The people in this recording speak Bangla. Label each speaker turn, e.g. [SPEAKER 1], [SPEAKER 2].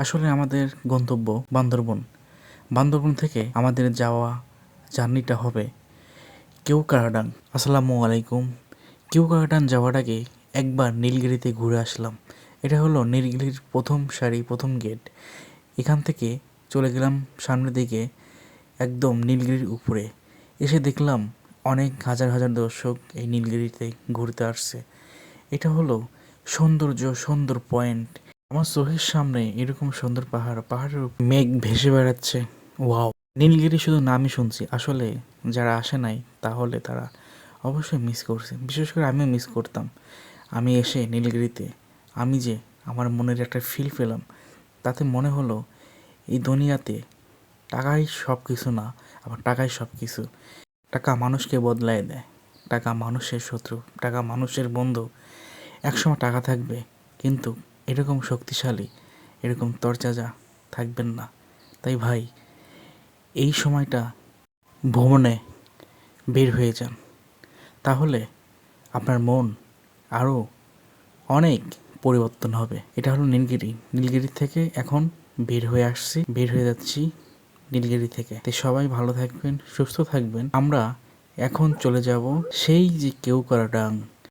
[SPEAKER 1] আসলে আমাদের গন্তব্য বান্দরবন। বান্দরবন থেকে আমাদের যাওয়া জার্নিটা হবে কেওক্রাডাং। আসসালামু আলাইকুম। কেওক্রাডাং যাওয়ার আগে একবার নীলগিরিতে ঘুরে আসলাম। এটা হলো নীলগিরির প্রথম সারি, প্রথম গেট। এখান থেকে চলে গেলাম সামনের দিকে, একদম নীলগিরির উপরে। এসে দেখলাম অনেক হাজার হাজার দর্শক এই নীলগিরিতে ঘুরতে আসছে। এটা হলো সুন্দর পয়েন্ট। আমার চোখের সামনে এরকম সুন্দর পাহাড়ের মেঘ ভেসে বেড়াচ্ছে। ওয়াও! নীলগিরি শুধু নামই শুনছি, আসলে যারা আসে নাই তাহলে তারা অবশ্যই মিস করছে। বিশেষ করে আমিও মিস করতাম। আমি এসে নীলগিরিতে আমি যে আমার মনের একটা ফিল পেলাম, তাতে মনে হলো এই দুনিয়াতে টাকাই সব কিছু না, আবার টাকাই সব কিছু। টাকা মানুষকে বদলায় দেয়, টাকা মানুষের শত্রু, টাকা মানুষের বন্ধু। একসময় টাকা থাকবে, কিন্তু এরকম শক্তিশালী, এরকম তরতাজা থাকবেন না। তাই ভাই, এই সময়টা ভ্রমণে বের হয়ে যান, তাহলে আপনার মন আরও অনেক পরিবর্তন হবে। এটা হলো নীলগিরি। নীলগিরি থেকে এখন বের হয়ে যাচ্ছি নীলগিরি থেকে। তাই সবাই ভালো থাকবেন, সুস্থ থাকবেন। আমরা এখন চলে যাব সেই যে কেওক্রাডাং।